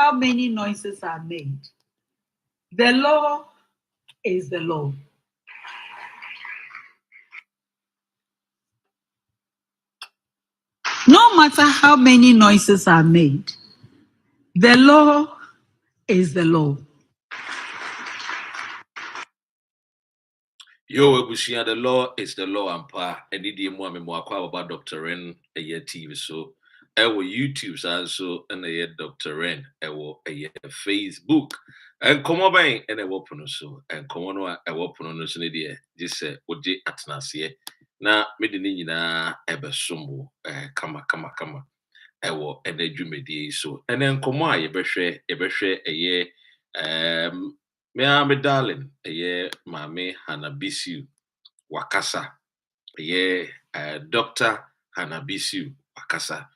how many noises are made. The law is the law. No matter how many noises are made, the law is the law. Yo, Ebushia, the law is the law and pa. And the more about Dr. Ren a year TV. So, YouTube also and a year Dr. Ren, a year Facebook. And come on, and a weapon so. And come on, a weapon on us in the just say, Oje Atnasie. Na medinina ebe sumbo, kama. Ewo, and a jumedi so. And then come on, ye behre a year, me darling, mame HANNA BISIW wakasa, Dr. HANNA BISIW wakasa.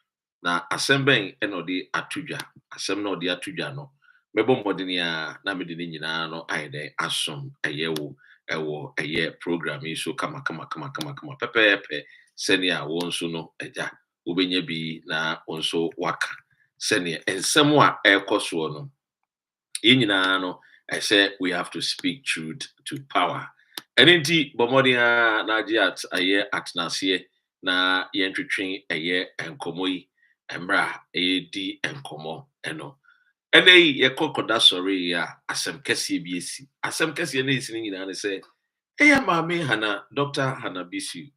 Na asemben enodi atuja, asem no di atuja no. Mebo modini ya na medini nyina no aide asom ewo program so kama pepe senia wonso no eja obenye bi na wonso waka senia ensem a ekoso no nyina no I said we have to speak truth to power. And indeed, Bomodia Najiat a year at Nasie na yentritrin a year and komoi embra AD and komo eno. And they ye kokoda sorry ya asem kesi BC. Asem kesi ne singing and say, hey, mami Hannah, Dr. HANNA BISIW,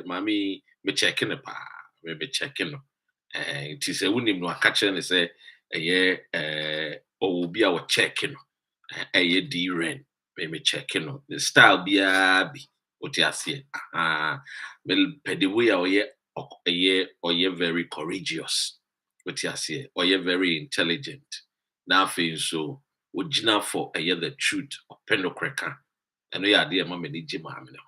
mami me checking a pa, me checking. It is a winning no catcher and say, a year, or be our checking. A D-Ren, me checking on the style be what you see. Well, pedaway a year or ye very courageous, what you see, or ye very intelligent. Now, so would you for a year the truth of penocracker, and we are dear mamma ni jimamino.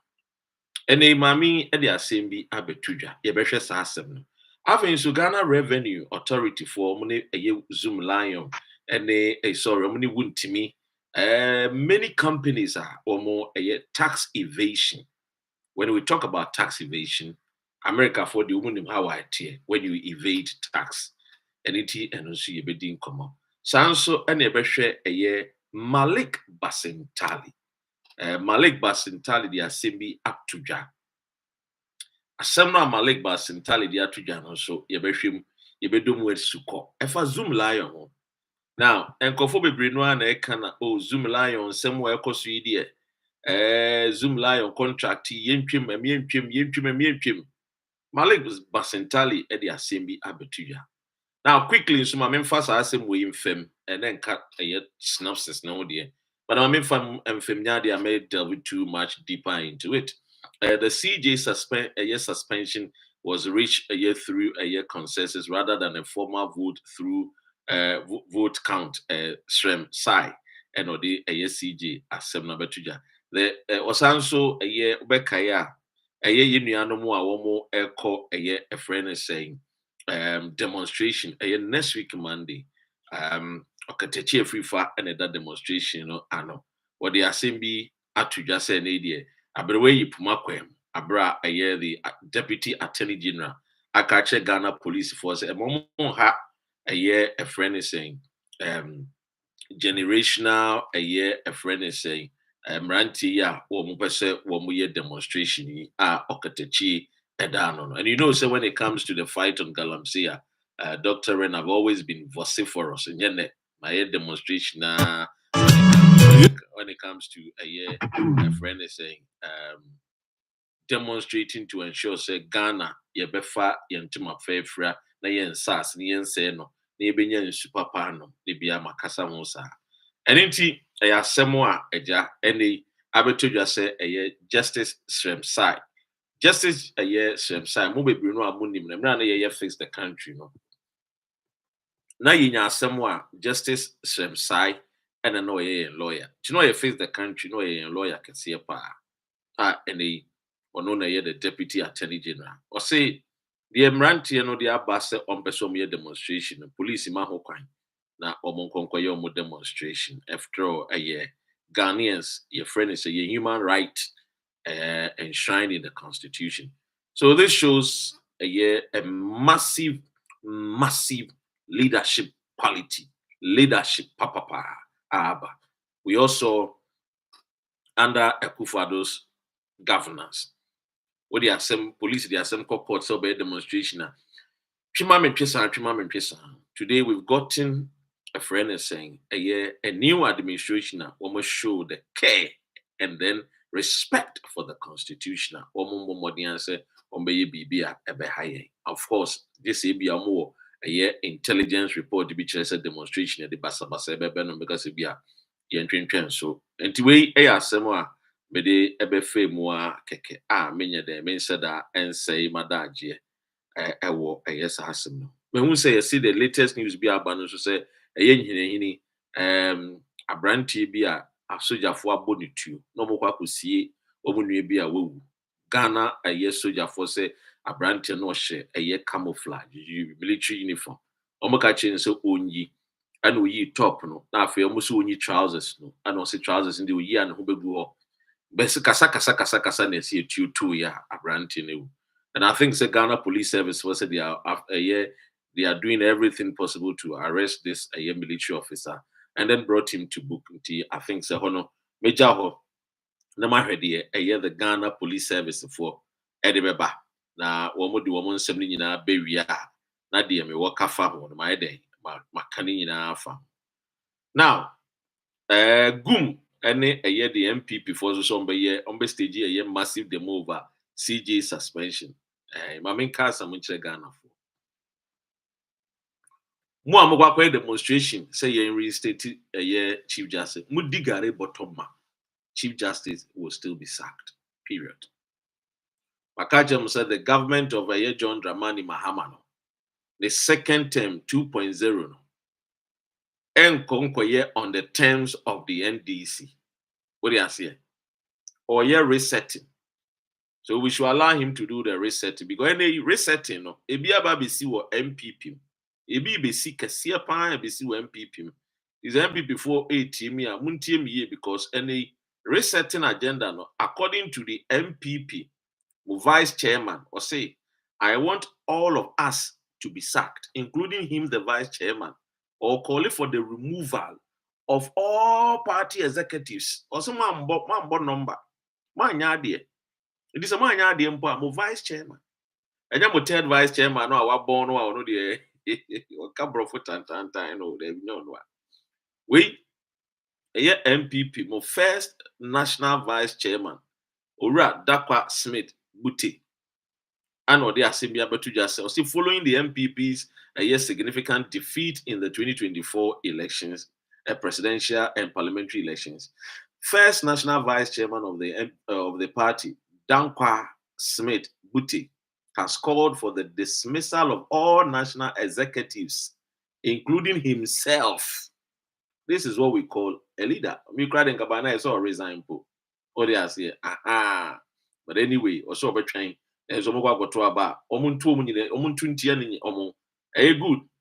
And a mammy, and the same be abetuja, ye precious assem. After so Ghana Revenue Authority for money a Zoomlion and a sorry, money WONTUMI. Many companies are or more a tax evasion. When we talk about tax evasion, America for the woman how I tear when you evade tax, and also you be come up. Sanso and a share a year Malik Basintale. Malik Basintale, the assembly up to ja. Asemna Malik Basintale, the atuja no so yebehwem yebedom wet suko. Efa Zoomlion. Now, enkofo bebre no na ekana Zoomlion sem wa ekoso yi de Zoomlion contract yentwem Malik Basintale e de assembly abetuja. Now, quickly so my memphas asem we infem and then cut a synopsis no dear. But I mean from Femnyadi, I may delve too much deeper into it. The CJ suspension was reached a year through a year consensus rather than a formal vote through vote count SREM SAI and the a year CJ as Semna Betuja. There was also a year Bekaya a year Unianomo Awomo Echo a year a friend is saying demonstration a year next week Monday. Okatechi Afrifa and that demonstration no ano what the assembly atuja say na die abrewe yipumakwem abra aye the deputy attorney general akache Ghana police force emomo ha aye a friend is saying generational aye a friend is saying ranti ya wo mo pese wo mo ye demonstration yi a okatechi edano and you know so when it comes to the fight on Galamsey Dr. Ren have always been vociferous and yet my demonstration when it comes to a year my friend is saying demonstrating to ensure say Ghana yebefa yentuma fefra na yen sas ni yen say no na yebenya super pano de bia makasa ho sa enti ya semo a eja eni abetodwa say justice SREM SAI justice SREM SAI mo bebre no amunim na na ye fix the country no na yinya asem justice SREM SAI and no ye lawyer. Do you know you face the country no ye lawyer can see pa any or no na ye the deputy attorney general. Or say the emranti no the abase on person ye demonstration police ma ho kwan na omonkonko ye omo demonstration after all a year Ghanaians your friend is a human right enshrined in the constitution. So this shows a massive leadership quality, leadership papa aba. We also under Akufo-Addo's governance. What the some police, the some court so by demonstration. Today we've gotten a friend is saying a new administration almost show the care and then respect for the constitution. Of course, this will be a more intelligence report to be a demonstration at the basa because it be a so and to way a sema mede ebefe mu a keke a menya de men said that and say madaje ewo yes asem no me hu say see the latest news bi aba no so say nyinehini abrantie bi a asojafo abonitu no mo kwa kosie omunue bi a wawu Ghana sojafo say abrantie no hye camouflage military uniform omoka chen so onyi and we top no na afi almost only trousers no and also trousers in the year and who be go best kasa na see two ya abranti no. And I think the Ghana Police Service was they are they are doing everything possible to arrest this military officer and then brought him to book. I think the hono major ho na mahwede the Ghana Police Service for edebeba na womo di womo nsem ni nyina bewia na de me wakafa ho na mayede makani nyina afa. Now, Gum any the MPP for so on stage a massive demo over CJ suspension. Mamin cast some Ghana for. Mo amokwa demonstration say you reinstate a year Chief Justice. Mudigare bottom Chief Justice will still be sacked. Period. Makajem said the government of John Dramani Mahama, the second term 2.0 and on the terms of the NDC. What do you say? Or resetting. So we should allow him to do the resetting because any resetting, no, ebi ababisi wo MPP. Ebi besi kesiya pa besi wo MPP. Is MPP for 18 year, muntie because any resetting agenda, no, according to the MPP, vice chairman, or say, I want all of us to be sacked, including him, the vice chairman, or calling for the removal of all party executives. Or some man number. Man yadie. It is a man yadie mpo vice chairman. And I'm third vice chairman, no, our born or no the cabro for tan no, they no. We MPP, my first national vice chairman, Ora Dakwa Smith Buti. And or the assembly to just say, following the MPP's significant defeat in the 2024 elections, presidential and parliamentary elections, first national vice chairman of the party, Dankwa Smith Buti, has called for the dismissal of all national executives, including himself. This is what we call a leader. Me cried in Kabana is all resign. Or they say, but anyway, also by trying. There's got to about good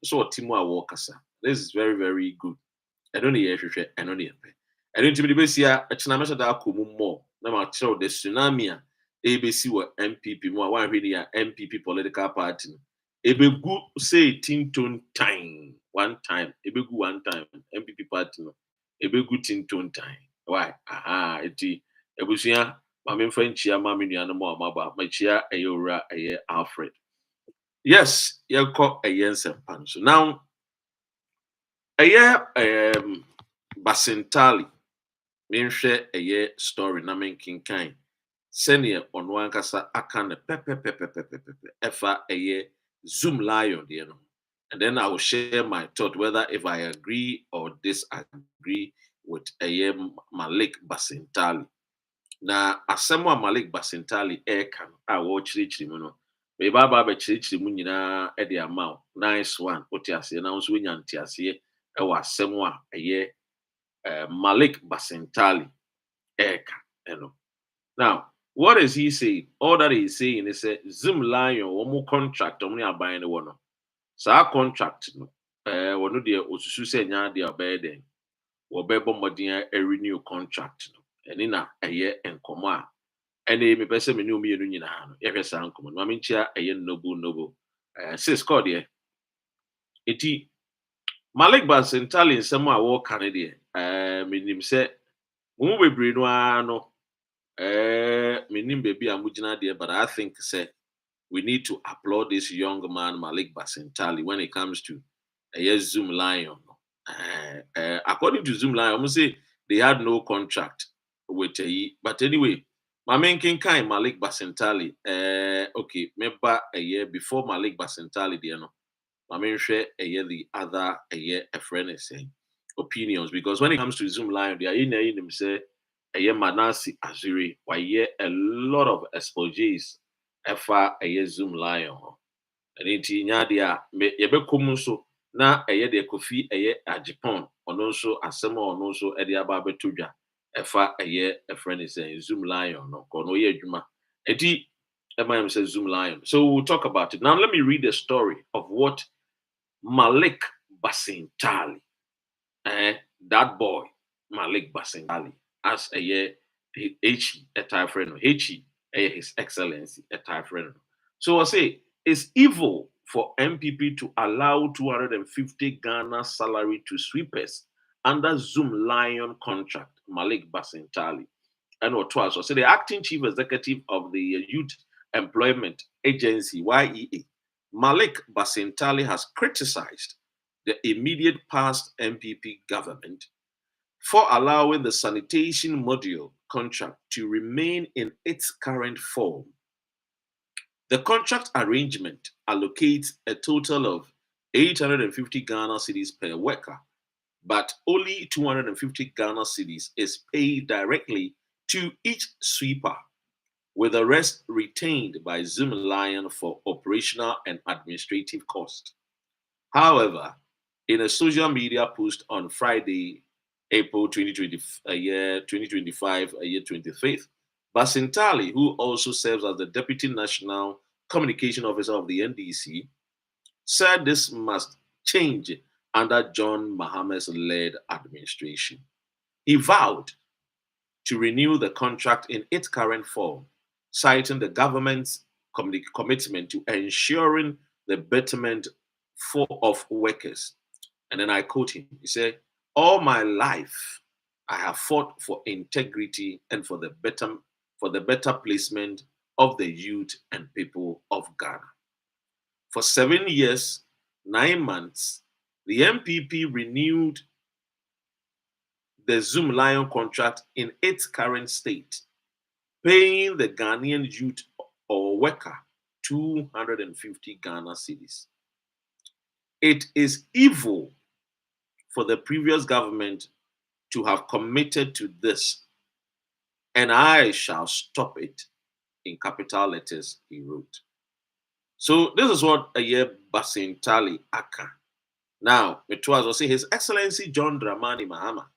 so Timwa Walkasa. This is very, very good. I don't hear I don't hear. I don't to be here a Chinamasa da more. Now show the tsunami ABC or MPP more one really MPP political party. Ebe good say tin time one time. Ebe good one time MPP party no. Ebe good tin time. Why? Eti ebusia Mami Frenchia, Mammy Animal, Maba, Machia, Ayora, Aye, Alfred. Yes, you call a yes and punch. Now, Basintale, mean share a year story, Namin King Kind. Senior on one cassa, I can Efa a year Zoom lion, you know. And then I will share my thought whether if I agree or disagree with a year Malik Basintale. Na asɛm a Malik Basintale ɛka no a wɔkyerɛkyerɛ mu no meba aba abɛkyerɛkyerɛ mu nyinaa ɛde ama wo nice one wote aseɛ na nso wonya nte aseɛ ɛwɔ asɛm a Malik Basintale ɛka ɛno. Now what is he saying? All that he is saying is Zoomlion wɔn contract wɔn ne aban no wɔ no saa contract no wɔn deɛ osusu sɛ nya deɛ ɔbɛyɛ den wɔbɛbɔ mmɔden renew contract no. And na ɛyɛ nkɔmɔ a ɛne mepɛ sɛ me ne omienu nyinaa no yɛhwɛ saa nkɔmɔ no maame nkyia ɛyɛ noble sis kɔ deɛ eti Malik Basintale in some war Canadian. Minim say, Mu be breed no. Minim baby amujina there, but I think say we need to applaud this young man Malik Basintale when it comes to Zoomlion. According to Zoomlion, I'm say they had no contract with but anyway, my main king kind Malik Basintale. Okay, remember a year before Malik Basintale, there no. My main share a year the other a year a friend is saying opinions because when it comes to Zoomlion, they are in them say a year Manasi Azuri, why year a lot of exposés ɛfa Zoomlion ho. Ɛno nti nya de a yɛbɛkɔ mu nso na de Kofi Agipon ɔno nso asɛm a ɔno nso de aba abɛto dwa ɛfa ɛfrɛ ne sɛ Zoomlion no kɔ no yɛ adwuma. Enti ɛma yɛm sɛ Zoomlion. So we'll talk about it. Now let me read the story of what Malik Basintale, that boy Malik Basintale, as H a type friend, H His Excellency a type friend. So I say it's evil for MPP to allow 250 Ghana salary to sweepers under Zoomlion contract, Malik Basintale. And what was so the acting chief executive of the Youth Employment Agency, YEA, Malik Basintale has criticized the immediate past MPP government for allowing the sanitation module contract to remain in its current form. The contract arrangement allocates a total of 850 Ghana cedis per worker, but only 250 Ghana cedis is paid directly to each sweeper, with the rest retained by Zoomlion for operational and administrative costs. However, in a social media post on Friday, April 2025, 25th, Basintale, who also serves as the Deputy National Communication Officer of the NDC, said this must change under John Mahama's led administration. He vowed to renew the contract in its current form, citing the government's commitment to ensuring the betterment of workers. And then I quote him. He said, "All my life, I have fought for integrity and for the better placement of the youth and people of Ghana. For 7 years, 9 months, the MPP renewed the Zoomlion contract in its current state, paying the Ghanaian youth or worker 250 Ghana cedis. It is evil for the previous government to have committed to this, and I shall stop it," in capital letters, he wrote. So this is what Basintale Aka. Now, it was also His Excellency John Dramani Mahama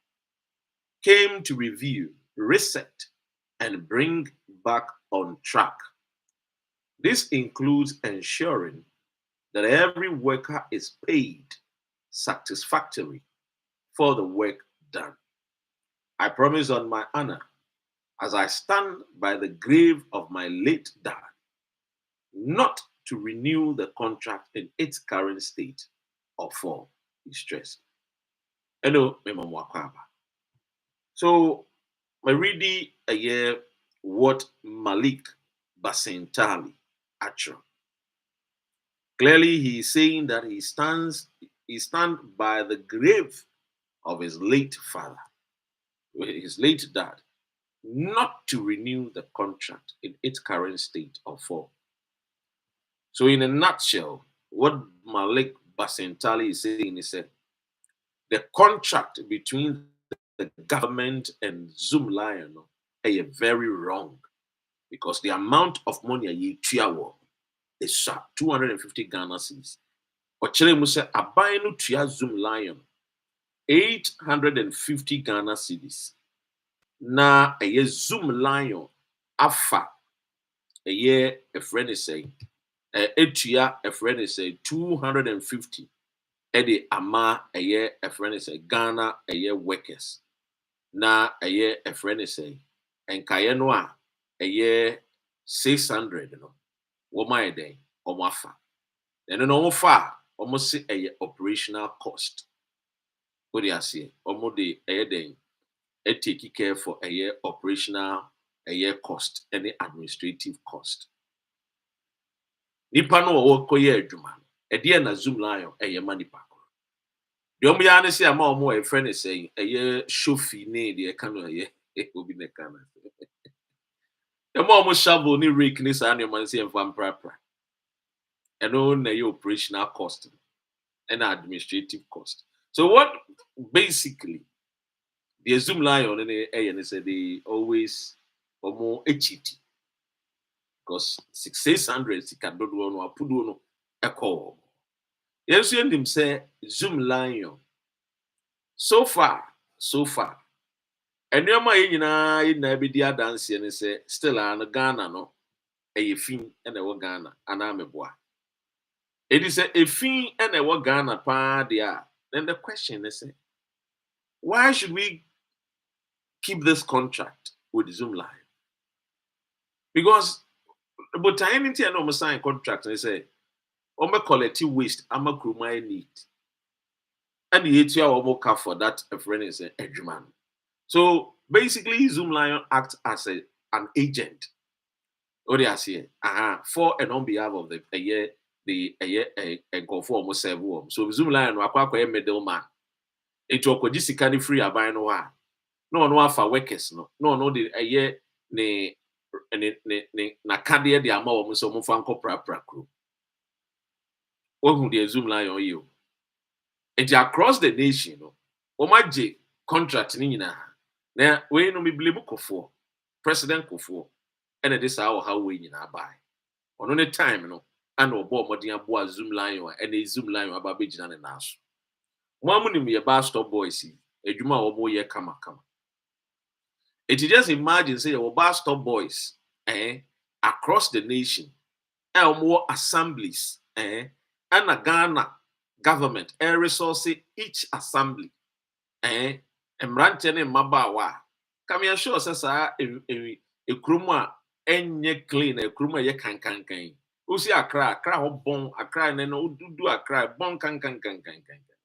came to review, reset, and bring back on track. This includes ensuring that every worker is paid satisfactorily for the work done. I promise on my honor, as I stand by the grave of my late dad, not to renew the contract in its current state or form, he stressed. Hello, Memo Wakwaba. So, I read what Malik Basintale actually. Clearly, he is saying that he stands by the grave of his late father, his late dad, not to renew the contract in its current state or form. So, in a nutshell, what Malik Basintale is saying is that the contract between the government and Zoomlion is very wrong, because the amount of money is 250 Ghana cedis. Ochire mu se aban no tua Zoomlion 850 Ghana cedis. Na Zoomlion afa a friend is saying etua a friend is saying 250 ede ama a friend is saying Ghana workers. Na a friend is saying enkaye no a 600 no wo my den omo afa. Then no fa almost say operational cost. What do you say? Omode eden take care for a year operational a year cost, any administrative cost. Nipa no wo koye adwuma. E de na Zoomlion eye manipa. The only ya say ama omo e friend is saying eye shofi ne de ka no eye obi ne ka na. The more shovel ni rake ni sa na man say enfam prapra. And on na your operational cost and administrative cost. So what basically the Zoomlion and say they always or more HET because 600 can do no put no a call. Yes, you him say Zoomlion. So far. And your my in na be dia dance and say still an Ghana no a fin and a Ghana and I'm a boy. It is a fee and a Ghana pa there. Then the question is, why should we keep this contract with Zoomlion? Because but I ain't no sign contract and say, I'm a collective waste, I'm a crew my need. And the ATR more for that a friend is a Edgeman. So basically, Zoomlion acts as an agent. What do I say? For and on behalf of the year go for almost 7 worms. So Zoomlion wakwa middleman. It will just kind free a buy no for workers no the a year ne na kadia the amount so mo fan ko pra crew. Who the Zoomlion you? It's across the nation no. Omaje contract ni nyina. Na we no me blame Kofo. President Kofo. And it is how we nyina buy. On the time no and obo modern aboa Zoomlion and a Zoomlion aba begina na so. Mo amu ni me ba stop boys edwuma obo ye kama. It is just imagine say your bar stop boys across the nation more assemblies and a Ghana government resource each assembly and ranting in Mabawa. Come here, sure, says a kruma enye clean a kruma ye can. Usi a cry bon a cry and no do a cry bon can.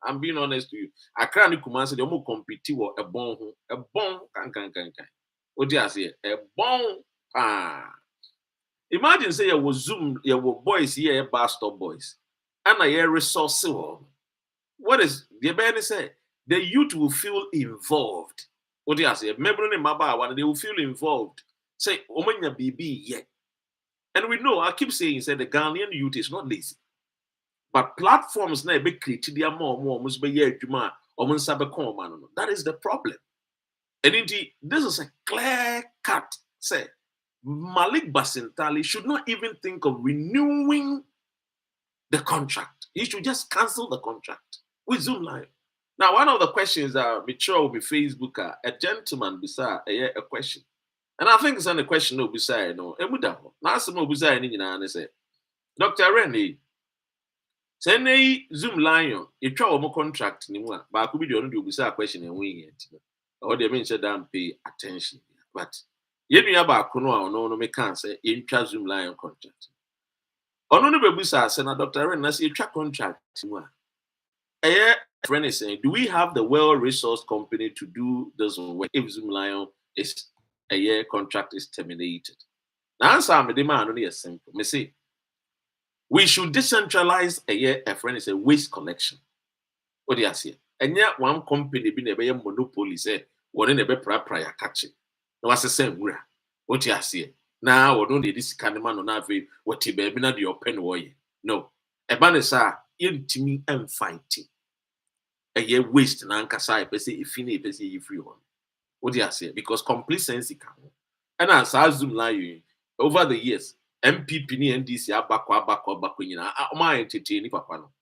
I'm being honest to you. A cry ni kumanse the more competitive a bon can. What do you say? A bon imagine say you was Zoom, you were boys here, bar stop boys, and a year resource. What is the Benny say? The youth will feel involved. What do you say? Remember in Maba, they will feel involved. Say, Omanya BB yet. And we know, I keep saying, say the Ghanaian youth is not lazy. But platforms now be created more must be here, Juma, or that is the problem. And indeed, this is a clear cut. Say, Malik Basintale should not even think of renewing the contract. He should just cancel the contract with Zoomlion. Now, one of the questions that be sure will be Facebook, a gentleman beside a question. And I think it's on the question no beside no. Now some beside and say, Dr. Rennie, send a Zoomlion, you try more contract anymore, but I could be the only beside question and wing it. Or they mention don't pay attention. But you about Kuno no me can't say in Zoomlion contract. Ono no bebusa say na Dr. Ren na say twa contract mu a. Friend is saying, do we have the well-resourced company to do this work if Zoomlion is a year contract is terminated? Now answer me the man only is simple. Me say we should decentralize a year a friend is a waste collection. What do you say? And yet one company be a monopoly say one in a be prior catch it. No was the same way. What do you say? Now we don't need this kind of man on that way. What you be not the open way. No. A ban is intimi and fighting. A year waste na ankasa pe say ifini pe say free one. What do you say? Because complete sense can. And as Zoomlion over the years, MPP ni NDC abakwa nyina. Oma entertain papa no.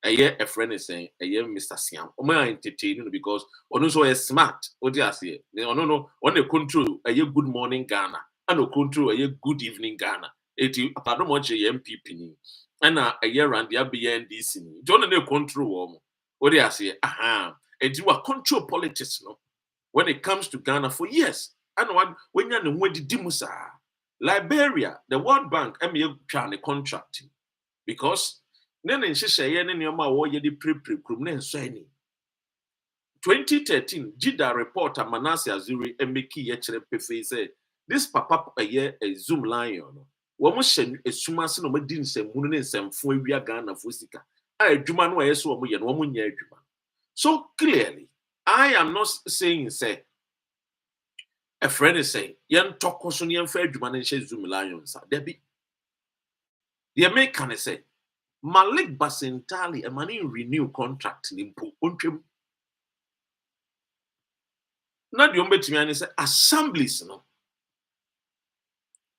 A year a friend is saying a year Mr. Siam. Oma entertain because ono so is smart. What do you say? No. On the control a year good morning Ghana and no control a year good evening Ghana. Eti pardon much a MPP ni. And a year and the NDC ni. Don't no control what do you say? And you are control politics, no? When it comes to Ghana for years. And when you're in Dimusa, Liberia, the World Bank, trying to contract because then in Shisha, any of my war, you pre-prum, then so any. 2013 Jida reporter Manasseh Azuri emeki ye chere pefe say this papa a Zoomlion no wo mo hye esuma se no mo di nsɛmhunu ne nsɛmfo awia Ghana fo sika a adwuma no ɛyɛ so wo mo yɛ no wo mo nya adwuma. So clearly I am not saying say a friend is saying yen toko so ne yen fa adwuma no nhye Zoomlion sa there be the make can say Malik Basintale a money renew contract ni mpo ontwem na de ombetimi ani say assemblies no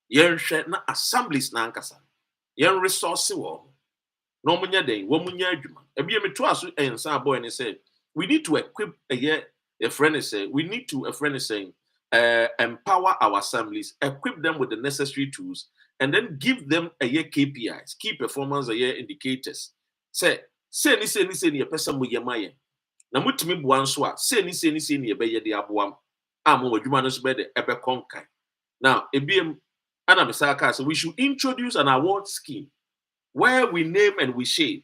yen hwe na assemblies na ankasa yen resource wo no munya den wo munya adwuma ebi me to aso ensa boy ni say we need to equip a friend is saying we need to empower our assemblies, equip them with the necessary tools, and then give them a year KPIs, key performance a year indicators. Say ni person mo yemaye. Na mutimi buanso a say ni ebeye de aboam. Amo wadwuma no so be de ebe konkai. Now, ebiem ana mesaka so we should introduce an award scheme where we name and we shame,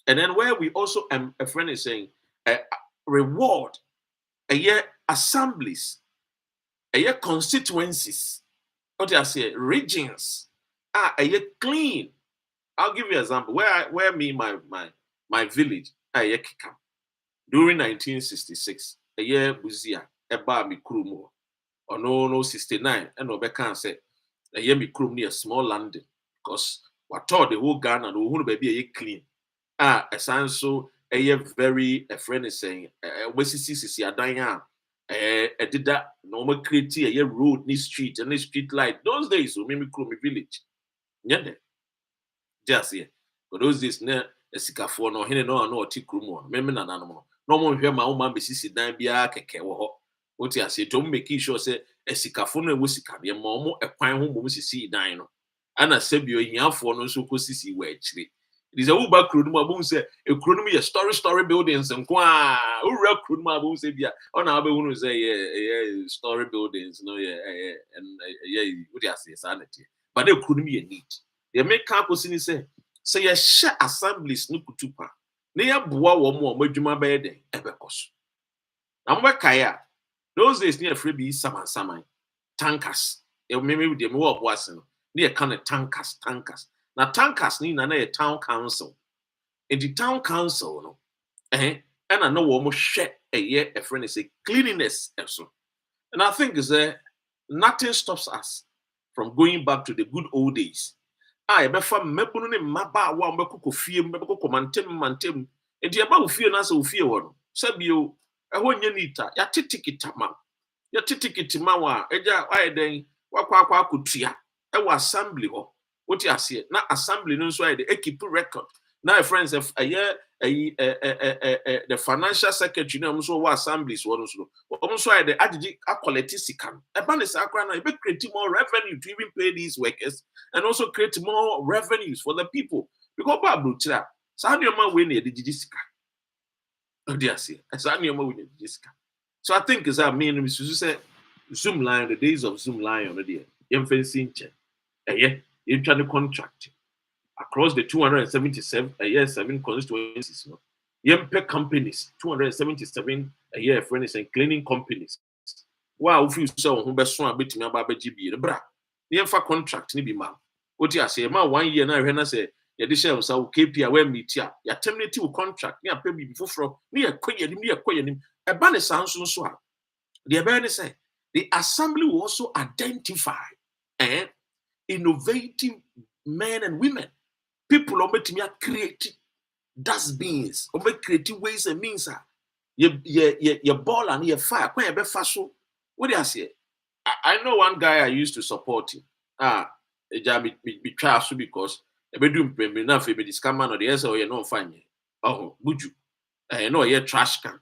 and then where we also a friend is saying reward a year assemblies, a year constituencies, what I say regions, a year clean. I'll give you an example. Where me my village a year kikam during 1966, a year buzia eba mi krumo or no 69 and no can say a year mi krum near small London because what taught the whole Ghana no who baby a year clean. A sound so a very a friend is saying sisi adanya did that normal create a road ni street and the street light those days so maybe Krumi village yeah just here but those days na esikafo no hene no oti Krumu meme na nanom no mo hwe ma wo ma be sisi dan bia keke wo ho oti ase to make sure say esikafo no sika de ma mo ekwan ho mo sisi dan no ana sebio hiafo no so ko sisi wa akire. It is a Uber Krumu abun say a Krumu story buildings and kwa Ura Krumu abun say bia ona abe hunu say yeah story buildings no yeah what you say sanity but the Krumu ye need they make campus ni say you share assemblies no kutupa na ya boa wo mo adwuma be de ebekoso na mo kaya those days near free be saman tankers e me de me wo boase no na ye kan tankers na tankers ni na a town council. In the town council, no, and I know what more share a year a friend is a cleanliness. And I think is nothing stops us from going back to the good old days. I befa mebunu ne maba wa mbeko fie mbeko mantem enti eba wo fie na so fie wo no sabio eho nya nita ya titikita ma wa eja ayeden wakwa akutua e wa assembly ho. What you see? Now assembly no so the keep record. Now friends of the financial secretary no so assemblies one so. Also the adiji quality sikan. Eban is akra na be create more revenue to even pay these workers and also create more revenues for the people. Because babu tira. Sa no man we na the sika. Oh dear see. Sa no man we na the sika. So I think is I mean we say Zoomlion, the days of Zoomlion no there. Yem fencing check. Yeah. Internal contract across the 277 a year 7 constituencies. Yempe companies 277 a year friends and cleaning companies. Wow, if you saw who best one bit me about GB, the bra. The Yemfa contract ni be ma. What you say, ma 1 year now, when I say, ya disha so KPI where meet ya, ya terminate your contract, near pay before from near him. A banner sounds so. The Abani say the assembly will also identify and innovative men and women. People are making creative dustbins, or make creative ways and means. Your ball and your fire. What do I say? I know one guy I used to support him. Be trust because a bedroom premium enough if it is come on the answer or you no find me. Oh, would you? I know a trash can.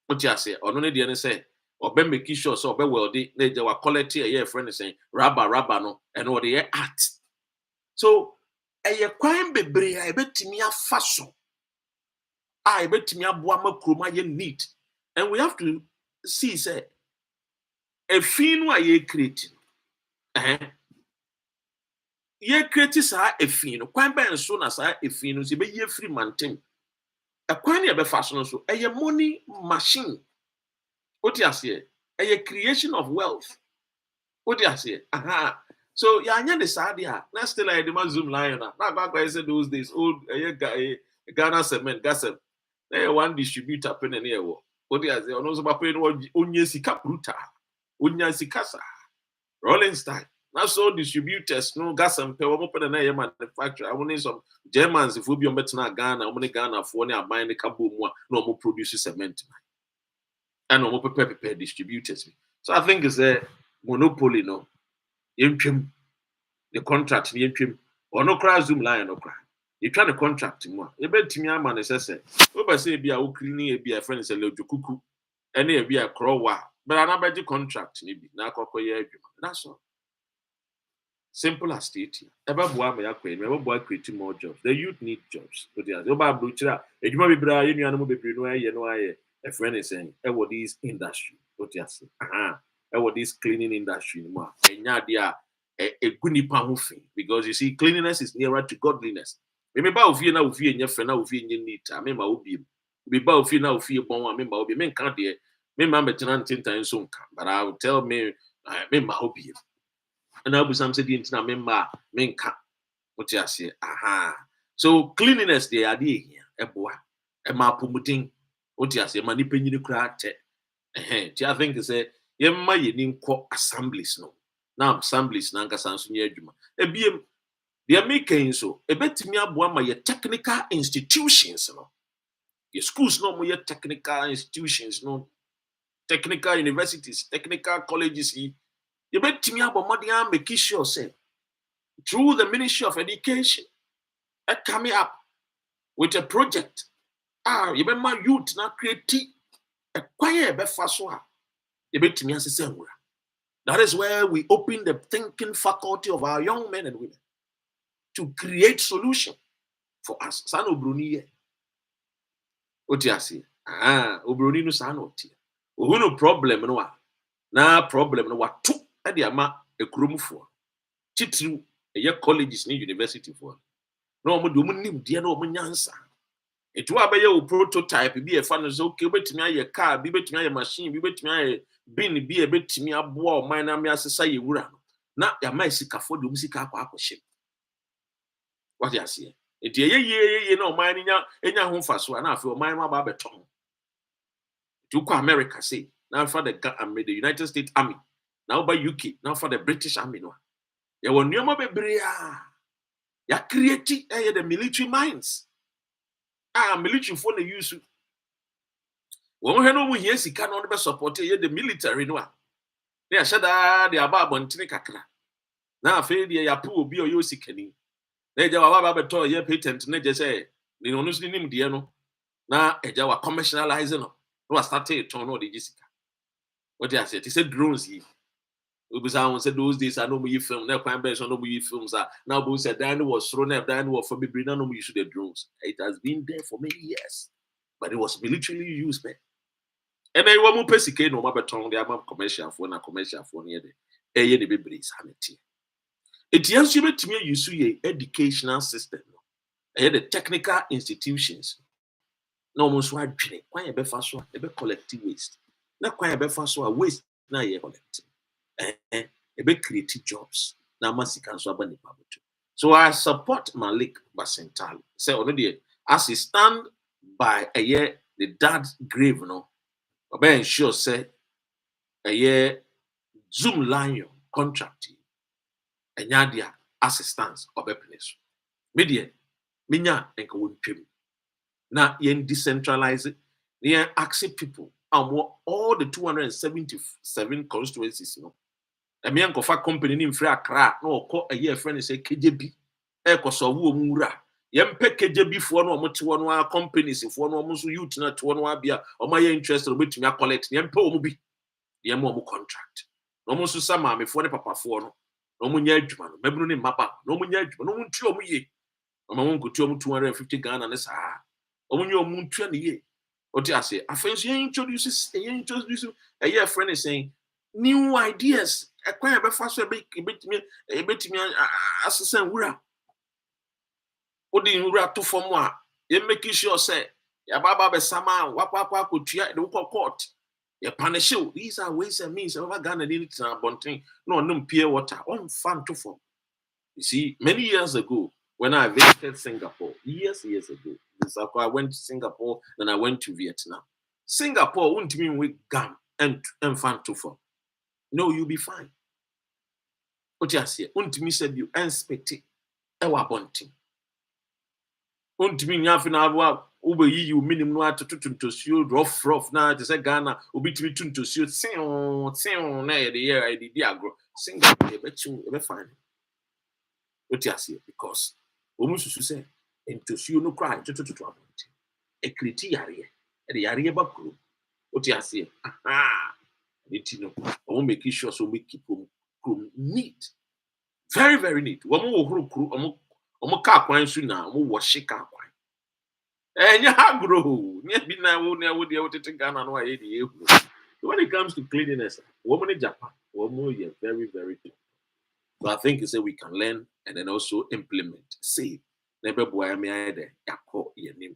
What do I say? Or no, the say. Or be making sure so be well they were quality a year friend saying rabba no and what they art. So a crime bebre I bet me a fashion. I bet me a boama kroma ye neat. And we have to see say a fin wa ye creating. Ye creating sa a fin kwan ben so na sa a fin so be ye free mantem. A kwan ye be fashion so a ye money machine. What you say? A creation of wealth. What you say? Aha. So yeah, the sadia. Now still I demand Zoomlion. Now I said those days old Ghana cement, gas. There one distributor pen and here. What you say? On also paying onye sika bruta, onya sikasa, Rolling Style. Now so distributors no gas and pay. Open and I manufacturer. I want some Germans if we be on better Ghana. How many Ghana for any buying the cabo more no more produce cement. And no more prepare distributors. So I think it's a monopoly. No, the contract you or no cry Zoomlion no cry. You try to contract more. You bet me a man is say. Over say be a cleaning be a friend say lojo kuku. Any be a crowa. But I never do contract maybe. Na kokoye. That's all. Simple as state here. Eba boa me akwe, me boa create more jobs. The youth need jobs. But yeah, you ba bluchira. Ejuma be bra, you nuanu bebre no aye no aye. A friend is saying, "I want this industry." What you say? I want this cleaning industry more. Enya dia a good nipa ho fi because you see cleanliness is nearer to godliness. Me ba ofie na ofie nya fe na ofie nya neat. Me ma obi. Me ba ofie na ofie bon me ma obi. Me nka de me ma betena ntintan so nka. But I will tell me ma obi. And I'll be some say the member menka. What you say? Aha. So cleanliness the idea here. A boy. A mapumuting. What you say? Mani penny the crack. I think it's a yemma ye ko assemblies no. Now assemblies nanka sansunya juma. A BM the American so a bet me aboa my technical institutions no. Your schools no more technical institutions no. Technical universities, technical colleges. You bet me about money and make sure say through the Ministry of Education, coming up with a project. You bet my youth now create a quiet befaswa. You bet me as a that is where we open the thinking faculty of our young men and women to create solution for us. Sano Bruni. What you say? Obroni no sano tia. No problem no. Na problem no what two. Adi ama ekurum for titru eye colleges ni university for no mo do mo nim de na mo nyansa etu abaye o prototype bi e fa no so okay betimi aye car bi betimi aye machine bi betimi aye bin bi e betimi aboa o man na me asesa ye wura no na ya mai sikafo de musika akwa akohye what you say enti ye na o man ni nya ho faso na afi o man ma ba beton to ko America say na for the United States Army. Now by UK, now for the British Army. No, you will never be bria. You create the military minds. Military for the use. When we know here, he cannot be supported the military. No, they are said they are bad on Tinikakra. Now, failure, ya poor be or you sick any. They are about to your patent, and they just say, they don't know him, dear. No, now, a Jawa commercializing. No, I started to know the Jessica. What I said, he said drones. I said those days I know we film now crime based on no we films are now both said Dan was thrown up Dan was for me bring no we use the drones. It has been there for many years, but it was militarily used man. And I want more pesike no matter tongue the amount commercial for near the baby sanity. It yes you bet me use your educational system. I had the technical institutions. No almost wide training. Why a be fast one? A be collective waste. Not quite a be fast one waste now you collective. A bit creative jobs. Now, so I support Malik Basintale. Say already, as he stand by a year, the dad's grave, no, but ensure say a year Zoomlion contracting a yadia assistance of happiness. Media, minya and kawun trim. Now, yen decentralize it, yen accept people and all the 277 constituencies, you know. A man of a company in Accra, no call a year friend say KJB, Ecoso Mura. Yem pe KJB for no much one companies if one almost youth not one beer or my interest in which me collect yem po be yem contract. No more summer before the papa for no more yedman, Mebrunin Mapa, no more yedman, no one two ye. No one could 250 Ghana and sa. Oh, your moon 20 year. What I say, I fancy introduces a year friend is saying new ideas. A quite a fast a bit me as a same wura. What did you to form what? You make sure say, ya baba be sama, wapa could the court. You punish you. These are ways and means. Over Ghana need to bunting. No pure water. On fun to form. You see, many years ago, when I visited Singapore, years ago, I went to Singapore, then I went to Vietnam. Singapore won't mean with gum and fun to form. No, you'll be fine. What you say? Won't me said you inspect it. Ewa bunting. Won't mean you have to Uber you minimum to shoot rough now to say Ghana will be to shoot sound na the year I did agro Singapore bet you ever fine. What you say? Because almost to say into shoot no cry to a criti yari the yari bakru. What you say? Aha, need to know. I won't make sure so we keep neat, very very neat. One more crew, car quine soon now, wash car quine. And you have grow. When it comes to cleanliness, woman in Japan, woman is very, very good. So I think it's a we can learn and then also implement. See, never boy me either. Your name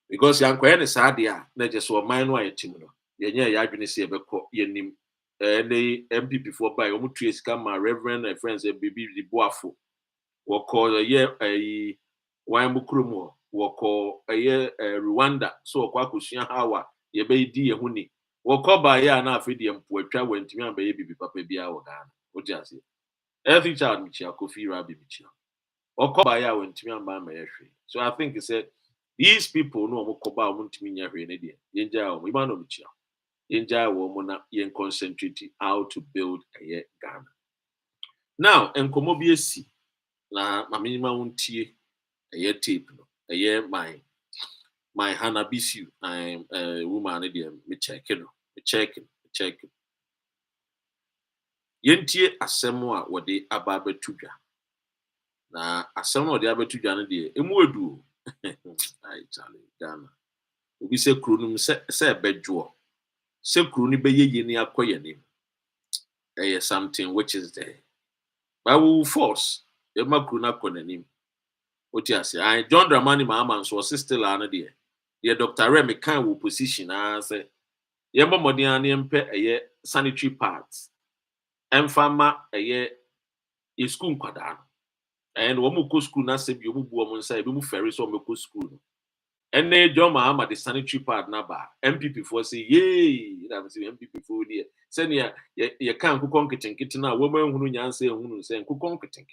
because young queen is hard. Yeah, not just one mind why you know. Yeah, I've been say your name. And the MPP for by almost 3 years come my reverend and friends a baby the boafo. Or call a year a Wambukrumo. Woko Rwanda so kwa kushia hawa ye be di ehuni woko ba ya na afedi empuatwa wantimi amba ye bibi papa bia wo Ghana oti ase every child mi chia Kofi Rabi mi chia woko ba ya wantimi amba ma ye hwe. So I think he said these people no mo koba mo ntimi nya hwe ne de yenja o iba no mi chia yenja wo mo na yen concentrate how to build a Ghana. Now enkomo bi esi na mamima wontie a tape no my HANNA BISIW I'm a woman idiom me checking. Yentie asɛm a wɔde aba abɛtudwa na asɛm a wɔde abɛtudwa no deɛ emu edu ai chale Ghana obi sɛ kuro no sɛ ɛbɛdwo sɛ kuro no bɛyɛ yie ne akɔyɛ ne ɛyɛ something which is there but we will force ɛma kuro no akɔ n'anim. What you say? I John Dramani Mahama so still an there. The Dr. Remy kind of position as say, Yamba Modiani empe a sanitary parts. Emfama a school quadan. And Womuko school na se you move woman say, we move ferry so Moko school. And then John Mahama the sanitary part naba. MPP for say, yay, that was the MPP for dear. Send ya can't cook on kitchen a woman who say, cook on kitchen.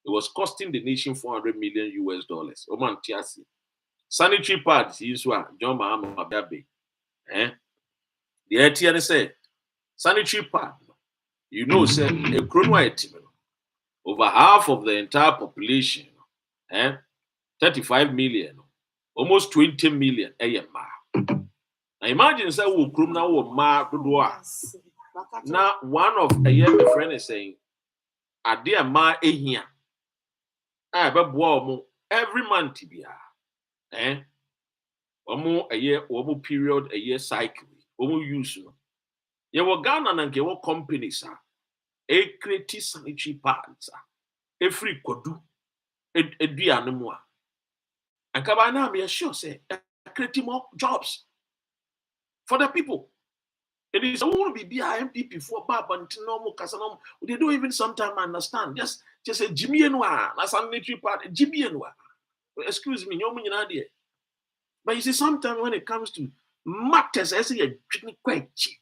It was costing the nation $400 million. Oman Tiasi. Sanitary pads, is what John Mahama Baby. The ATN said, sanitary pad, you know, said a chronoite over half of the entire population, 35 million, almost 20 million a year. Now imagine say we criminal or ma now one of a year my friend is saying, a dear ma a here. Every month be a year period a year cycle use no ye wo Ghana na nke wo companies a create sanitary pads a free kodu eduane mu a anka ba na me sure say create more jobs for the people. It is all be MPP for Baba until no more. They don't even sometimes understand. Just a Jimmy and na sanitary part, Jimmy and excuse me, no idea. But you see, sometimes when it comes to matters, I say a quite cheap.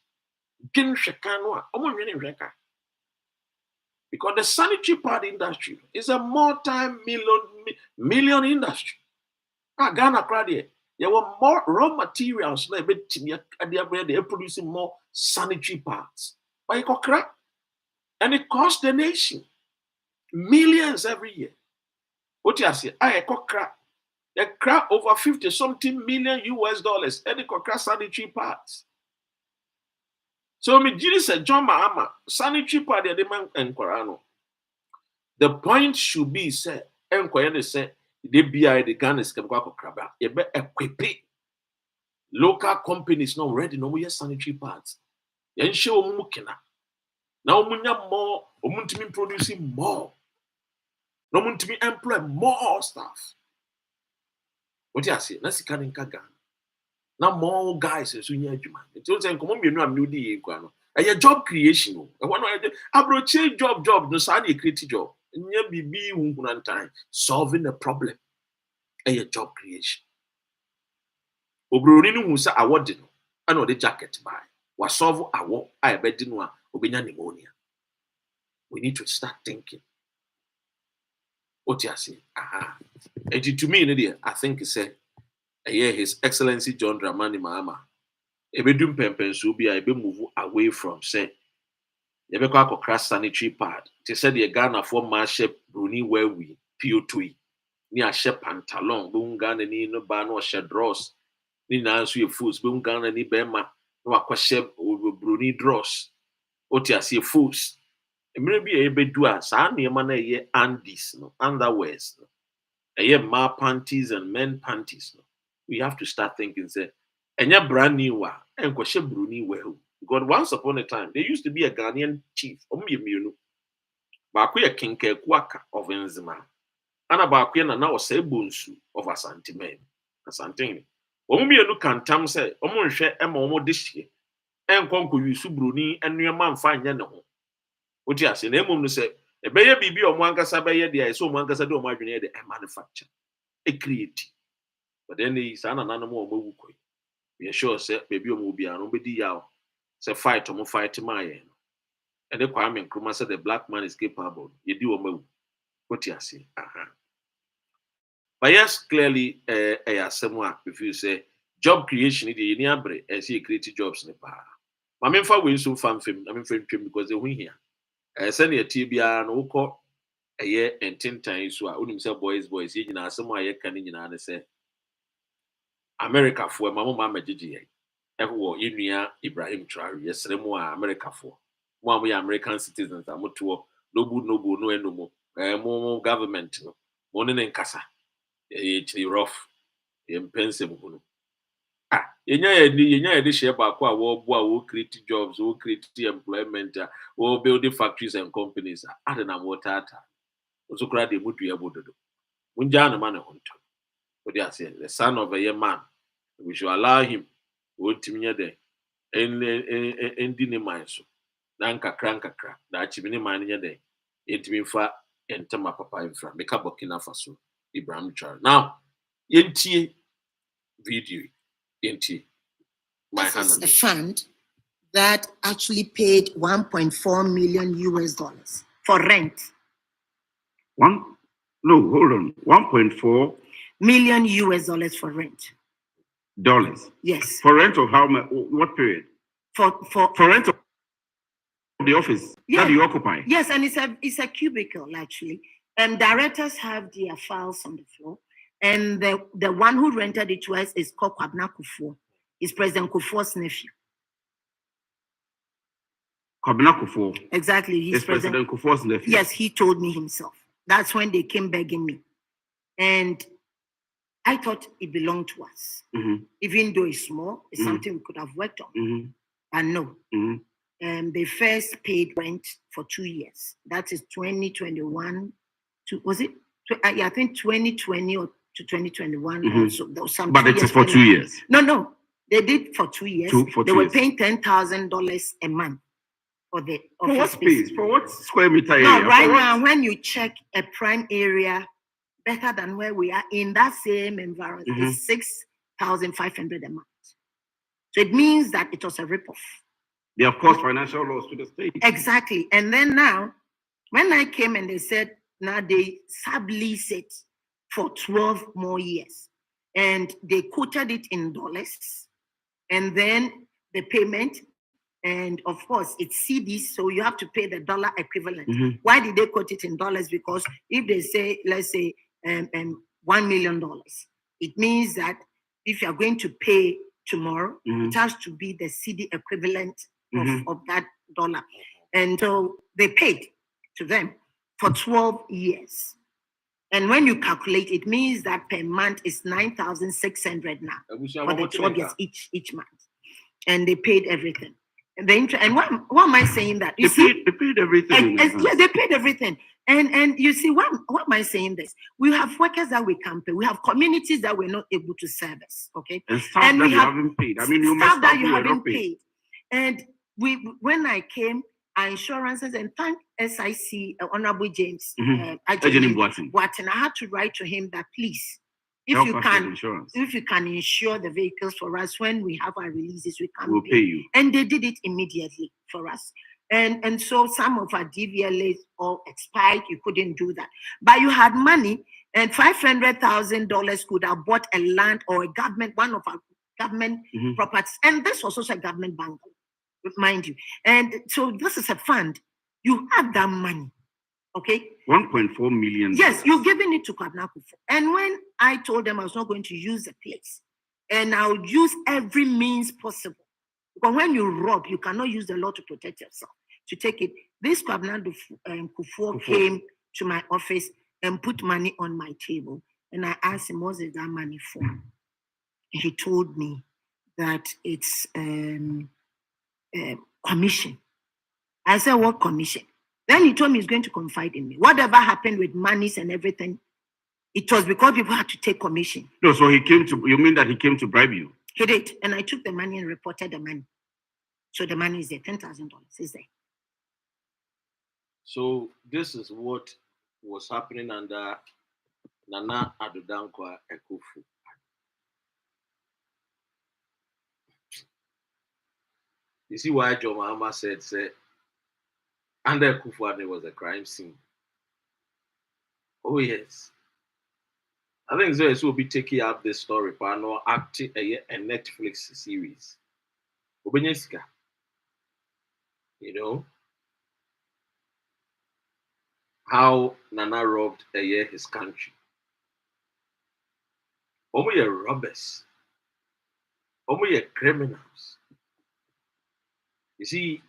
Because the sanitary part industry is a multi-million industry. Ghana crowd there were more raw materials now, they're producing more sanitary parts. But it got crap. And it cost the nation millions every year. What you say? I got crap. They crap over 50-something million US, and it got crap sanitary parts. So me Jesus said John Mahama, sanitary part the demand and Korano. The point should be said, and Koyane said, the BI the Ghana's can go crabba. You better equip local companies now ready no more sanitary parts. You show mukina. Now munya more, omuntimi producing more. No muntimi employ more staff. What you say? Let's see Ghana. Now more guys and so near you man. It was come on, you know, I'm new day. A job creation. I want to approach job, no sani creative job. Be time solving a problem. A job creation. Obroni no say award no. I know the jacket buy. Was solve award. I bet no obenya pneumonia. We need to start thinking. What you say? Aha. And to me, I think he said, His Excellency John Dramani Mahama. Ebedum pempen so bi a ebe move away from say ebe kwa akokra sanitary pad te said the Ghana for marship bruni where we PO2 ni a she pantalon bu Ghana ni no ba no she dross ni na so e fools bu Ghana ni be ma no akwahye bruni dross oti ase fools emre bi ebe du a sa na ema na ye andis no underwears no eye ma panties and men panties no we have to start thinking say enya brand new and kwashe bruni well. God, once upon a time, there used to be a Ghanaian chief, Bakuya Kinke Kwaka of Enzima, and a Bakuya now say Bunsu of Asante men. Asante. Omumienu can tam say, Omunshe Emo this year, and Konku Yusu Bruni and your man find Yano. What you say, Nemo say, a bayer bibi or Manga Sabaya, there is so Manga Sado Margina, a manufacture, a creative. But then he's an animal move. We are sure, say, baby, will be an obedi yaw. Say, fight or fight my end. And the Kwame Nkrumah said the black man is capable. You do a move. What you say? But yes, clearly, somewhat, if you say job creation, you need to see creative jobs in the power. My main for win so fan film, I mean, because they win here. Send your TBR and Oko a year and 10 times. So I wouldn't say boys, you know, somewhere you can in say. America for my mama Gigi. Everywhere Inuya Ibrahim Traore, yes, America for. One we American citizens are more to no more. More government, no. Money in Casa. It's rough. Impensive. You this share back who create jobs, who create employment, who build factories and companies. I don't know what that. Also, crowd they would be able to do. Munjana man a hunter. But they are saying the son of a young man. We should allow him to go there and dinner so. Nanka cranka crack. That chimney mine there. It mean for enter my papa in front. Make up Burkina Faso. Ibrahim Traore. Now, NT video. NT. This is a fund that actually paid 1.4 million US dollars for rent. Hold on. 1.4 million US dollars for rent. Dollars. Yes. For rent of how much? What period? For rent of the office that you occupy. Yes, and it's a cubicle actually. And directors have their files on the floor. And the one who rented it to us is called Kwabena Kufuor. It's President Kufuor's nephew. Kwabena Kufuor. Exactly. He's President Kufuor's nephew. Yes, he told me himself. That's when they came begging me. And I thought it belonged to us. Mm-hmm. Even though it's small, it's something we could have worked on. Mm-hmm. But no. Mm-hmm. They first paid rent for 2 years. That is 2021 to, was it? I think 2020 or to 2021. Mm-hmm. Also, there was some. But it is for 2 years. No. They did for 2 years. They were paying $10,000 a month for the office. For what space? For what square meter area? No, right now, when you check a prime area, better than where we are in that same environment, is 6,500 a month. So it means that it was a ripoff. They have caused financial loss to the state. Exactly. And then now, when I came and they said, now they sublease it for 12 more years. And they quoted it in dollars. And then the payment, and of course, it's CDs, so you have to pay the dollar equivalent. Mm-hmm. Why did they quote it in dollars? Because if they say, let's say, $1 million, it means that if you're going to pay tomorrow, it has to be the CD equivalent of that dollar. And so they paid to them for 12 years. And when you calculate, it means that per month is 9,600 now for the 12 years each month. And they paid everything. And why am I saying that? They paid everything. Yeah, they paid everything. And you see, what am I saying this? We have workers that we can pay. We have communities that we're not able to service. Okay. And staff And that we you have haven't paid. I mean, you staff messed that up, you you were haven't not paid. paid. And when I came, our insurances, and thank SIC, Honorable James, Agent Boateng, I had to write to him that please, if Help you us can, with insurance. if you can insure the vehicles for us when we have our releases, we can We'll pay you. And they did it immediately for us. And so some of our DVLAs all expired. You couldn't do that, but you had money, and $500,000 could have bought a land or a government, one of our government properties, and this was also a government bank, mind you. And so this is a fund. You have that money, okay? 1.4 million. Yes, you're giving it to Kwabena Akufo. And when I told them I was not going to use the place, and I'll use every means possible, because when you rob, you cannot use the law to protect yourself. To take it, this Kwabena Akufo came to my office and put money on my table, and I asked him, "What is that money for?" And he told me that it's commission. I said, "What commission?" Then he told me he's going to confide in me. Whatever happened with monies and everything, it was because people had to take commission. No, so he came to, you mean that he came to bribe you? He did. And I took the money and reported the money. So the money is there, $10,000 is there. So this is what was happening under Nana Addo Dankwa Akufo. You see why John Mahama said under Akufo there was a crime scene. Oh yes. I think Zoe will be taking up this story, but no acting a Netflix series. Obenyeska. You know how Nana robbed his country. Omo ye robbers. Omo ye criminals. You see,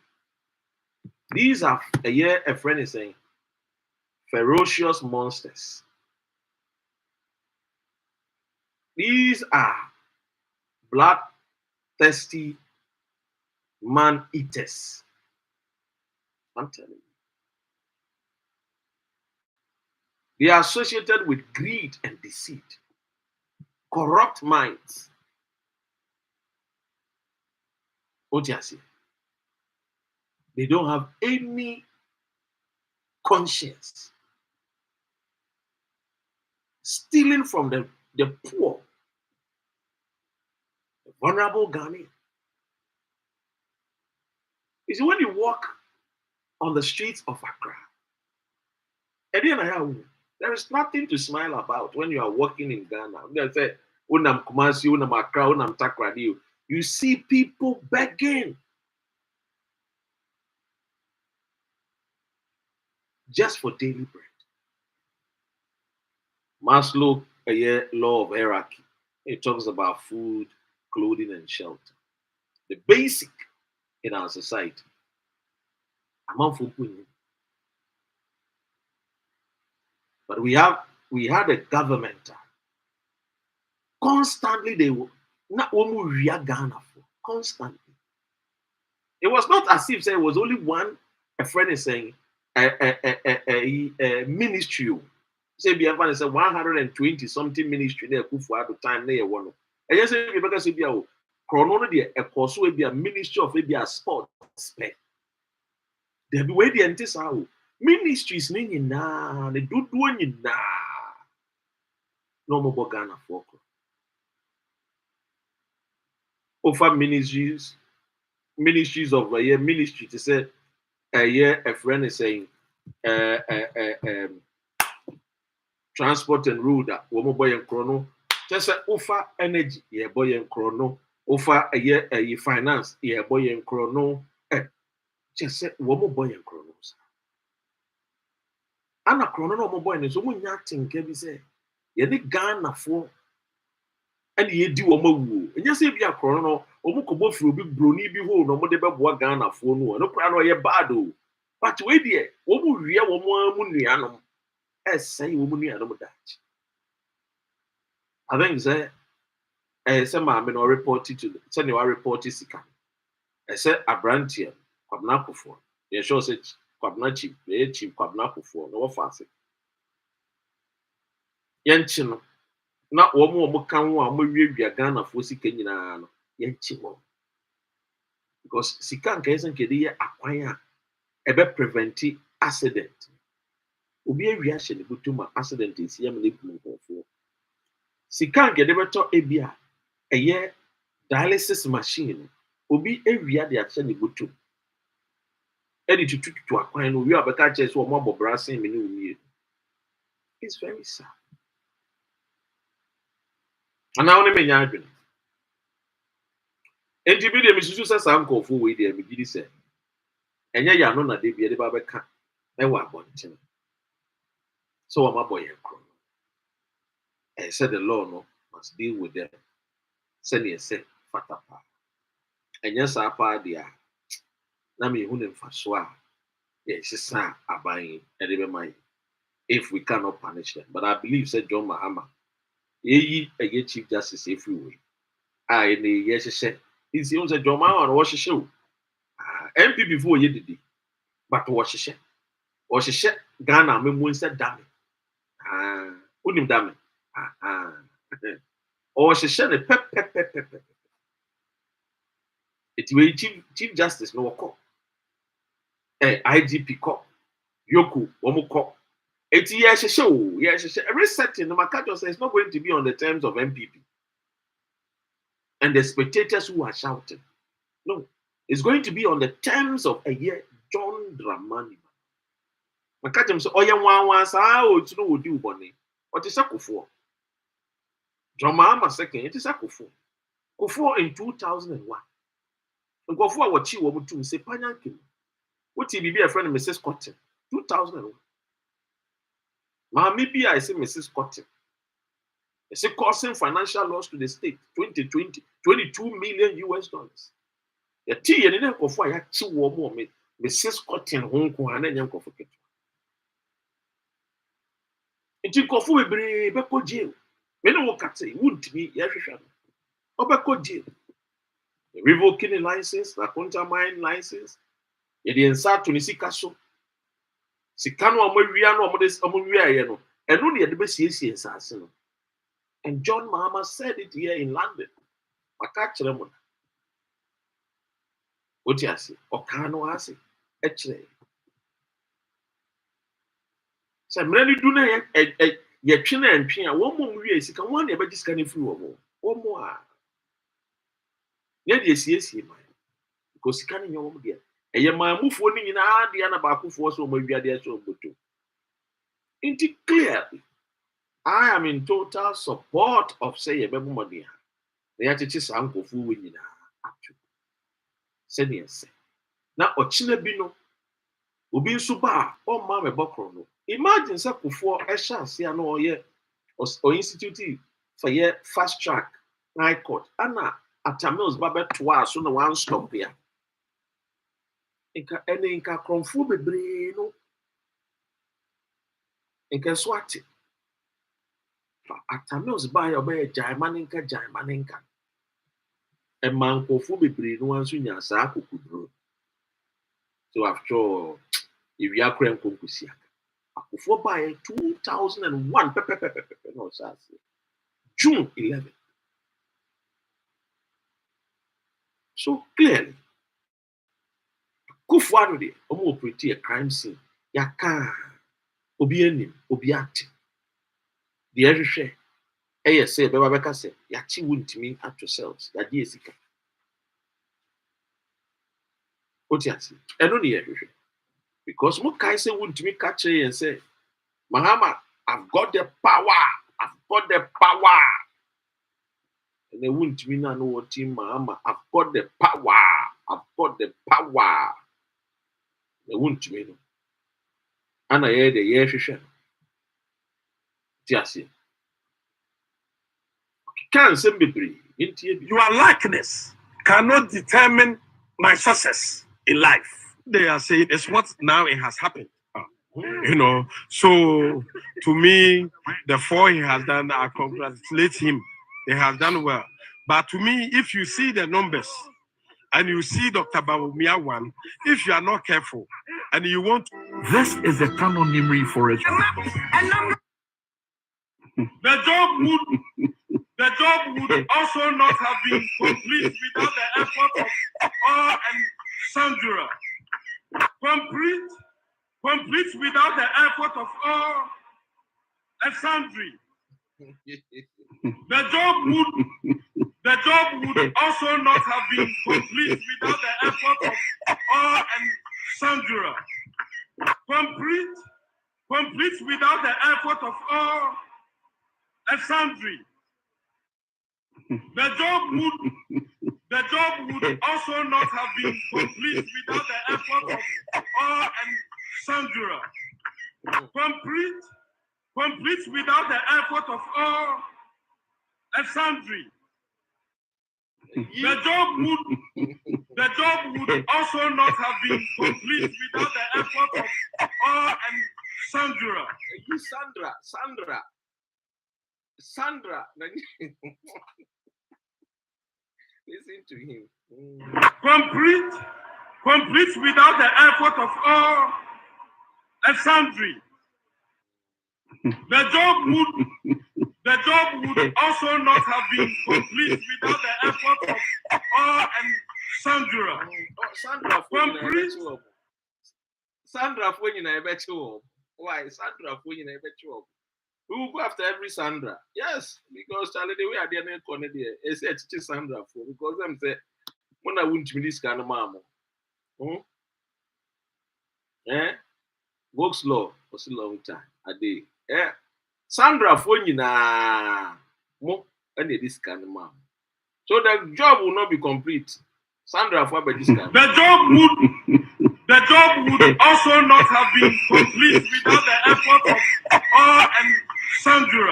these are a friend is saying ferocious monsters. These are bloodthirsty man eaters. I'm telling you. They are associated with greed and deceit, corrupt minds. What do you say? They don't have any conscience. Stealing from the poor, the vulnerable Ghanaian. You see, when you walk on the streets of Accra, there is nothing to smile about when you are walking in Ghana. Say, Unam Kumasi, Unam Accra, Unam Takrady. You see people begging just for daily bread. Maslow, law of hierarchy. It talks about food, clothing, and shelter. The basic in our society. But we had a government. Constantly they were not Ghana for constantly. It was not as if say it was only one. A friend is saying a ministry. Say be everyone say 120 something ministry there for at the time they one. And yes, say because say be a chrono a course will be a ministry of maybe a sports. There be way the anti ministries ni na they do ni na no more Ghana for. Over ministries of a year ministry to say a year a friend is saying transport and road woman boy and chrono just say offer energy yeah boy and chrono offer a year a finance yeah boy and chrono just say woman boy and chronos and a chrono no boy and so when you think be say you need Ghana for and you do woman and you say be a chrono omo ko bofru bi broni bi ho no mo de beboa Ghana fo no kra no ye bad o but we dey omo wie womo amu nuanom say womo nuanom dat I think say ma me no report to say no report sika say abrantia Kwabena Akufo ye sure say Kwabna chief, chief Kwabna Kufo, no fancy. Yanchino. Na omo kan wo amwe Ghana fo sika nyina no yenchi wo because sika nka yesen kede ye akwan a ebe prevent accident obi awia hye ne butuma accident esi am na ekum nkofo sika nka de beto ebia eye dialysis machine obi awia de ahye ne butum edi tututu akwan no wi abeka che so omo abobrasen me ne umie. It's very sad. Ana woni menya adwene enti bi de misusu se sa nkofo we de me gidi se enye ya no na de bi de ba beka e wa abonten so am aboy ekro I said the law no must deal with them send ye say fatapa enye sa pa dia na me hu ne mfaso a ye sisa aban e de be mai if we cannot punish them. But I believe said John Mahama ye chief justice everywhere I ne ye hye is he said John Mahama no wo hye MP before ye didi but wo hye Ghana memu said dame unim dame or hye ne pep it we chief justice no ko IGP ko yoku omo ko eti ye hye every setting no makajo says it's not going to be on the terms of MPP and the spectators who are shouting. No, it's going to be on the terms of a year John Dramani. Makajem so oya wan sa o tunu wodi ubone. O te sakofo. Drama second, it is sakofo. Kofo in 2001. Nkofo a wachi wo mutum se panyankem. What bibi a friend Mrs. Cotton 2001. Mami bi I say Mrs. Cotton. It's causing financial loss to the state 2020 $22 million. The tea and then of why I wo mo me Mrs. Cotton hon ko ana nyan kofo keto. Enti kofo bebre be ko jail. Me no kate wontimi ya hwehwa no. Obeko jail. Revoking the license, the countermine license. Ye de ensa to ni sika so. Sika no amawia no amawia ye no. Eno ne ye de be siesie ensase no. And John Mahama said it here in London. Makachire mo. Oti ase, okano ase, echire. Se mrani du na ye twe na antwe a wo mo wie sika won na be sika na firi wo mo. Wo mo a. Ye de siesie man. Because sika na nyo mo de. Eye maamufo ni nyina de na ba akofo so mo wiade a so boto. Inti clearly I am in total support of say ye bebo modi ha. Na ya chichi sa nkofo we nyina atu. Se ne se. Na ochina bi no obi nso ba o ma me bokro no. Imagine say kofo e sha ase na o ye o institute for ye fast track high court ana atamils ba beto so na one stop ya. Inka kronfo bebre no. Inka swati. Atamils ba ya be jaimaninka. E man kofo bebre no anso nya sa akokudro. So after if you are crying konkusia. Akofo ba 2001 no sa June 11. So clearly Kufuado de omo operate a crime scene. Yaka obi anim, obi ate. The ehwehwe eye say beba beka say yachi wontimi at yourselves. Ya di esika. Otiasi. Eno ne ehwehwe. Because mo kai say wontimi ka kire yen say Mahama, I've got the power. And they wontimi na no what team Mahama, I've got the power. They wontimi no. Ana ye de ye hwehwe. Tiasi. Your likeness cannot determine my success in life. They are saying it's what now it has happened. You know, so to me, the 4 he has done, I congratulate him. He has done well. But to me, if you see the numbers, and you see Dr. Bawumia one, if you are not careful and you want, this is a canon memory for it. The job would also not have been complete without the effort of all and sundry. Complete without the effort of all and sundry. The job would also not have been complete without the effort of all and sundry. Complete without the effort of all and sundry. The job would also not have been complete without the effort of all and sundry. Complete without the effort of all and sundry. The job would also not have been complete without the effort of all and sundry. Sandra. Listen to him. Complete without the effort of all and sundry. The job would also not have been complete without the effort of all and sundry. Sandra, I bet you. Why Sandra? I bet you. We will go after every Sandra. Yes, because Charlie, the way I didn't connect there, I said teach Sandra for because them say when I wouldn't be this kind of mama. Works law for a long time a day. Sandra for you na mo and this kind of mom. So the job will not be complete. Sandra for this kind. The job would also not have been complete without the effort of all and sundry.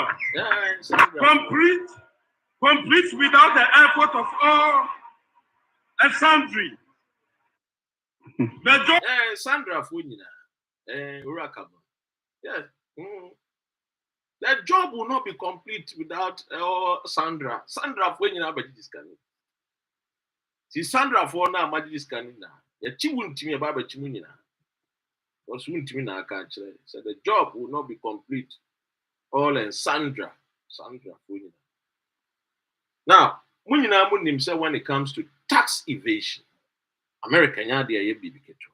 Complete without the effort of all and sundry. The job. Sandra for you na Urakaba. Yes. The job will not be complete without Sandra. Sandra for you na this kind. See Sandra for na this kind na. Ya chimun timi baba chimuni na. Was won timi na aka chere. So the job will not be complete. All and Sandra for you. Now, munina munim say when it comes to tax evasion, America nya dey ye bibi keto.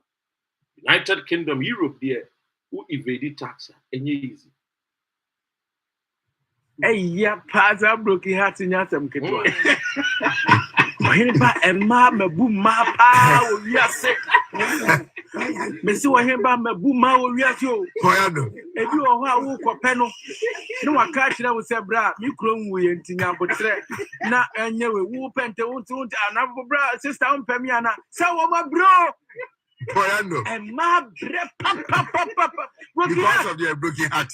United Kingdom, Europe there who evaded tax enye easy. Hey, yeah, Paza broken heart in Yatam Keto. Himba Emma Mabuma Pow, yes. Messi Wahimba Mabuma, yes, you. If you are who for penal, no one catch that with a bra, you crown we and Tina, but not and you will pent to another bra, sister on Pemiana. So, my bro. And my papa, because of your broken heart.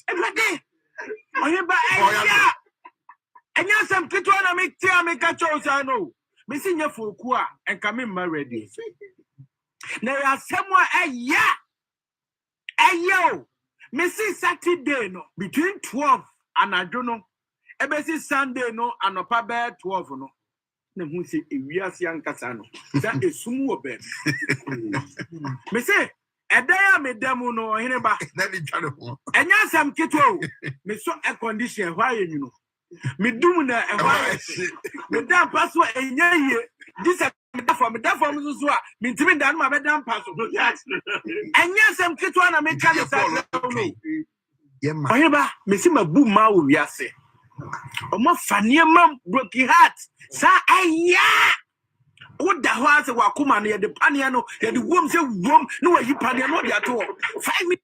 And yes, I'm Kitwana make tea, make a choice. I know. Missing your full qua and coming my ready. Now, are somewhere a yo, Missy Saturday no between 12 and I don't know. Ebesi Sunday no and a papa 12 no. No, who say we are young Casano. That is sumo bed. Missy. A day I made them no hineba. And yes, I'm Kitwo. Me so a condition why you know. Me do na and why me damn password and ye. This is from Zuzua. Me to me down my damn password. And yes, I'm Kitwo and I make kind of Yema, me see my boom ma we are say. Oh, my funny mum broke your heart. Sa yeah. What the house of Wakuma near the Paniano, and the womb say womb, no, you Paniano at all. 5 minutes.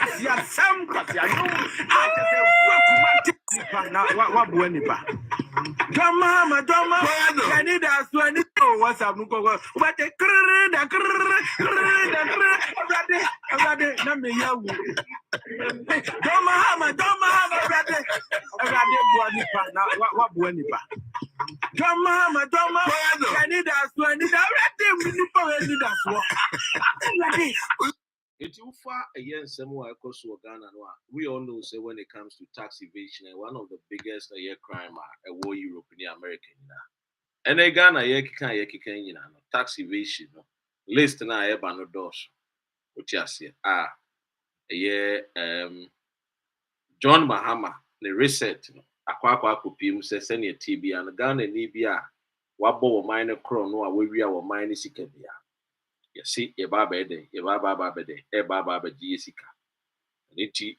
I some what Drama, I need us to any what's up, but the It's too far again somewhere across Ghana. We all know say when it comes to tax evasion, one of the biggest crime war Europe in America. And a Ghana yekika no tax evasion no list na eba no dos. What you say? John Mahama the reset no akwa kopiem se senior TB and Ghana ni bia wabɔ wɔ mine kro no a wawia wɔ mine sika bia. You see ye baba ede ye baba bede e baba ba gi sika. Niti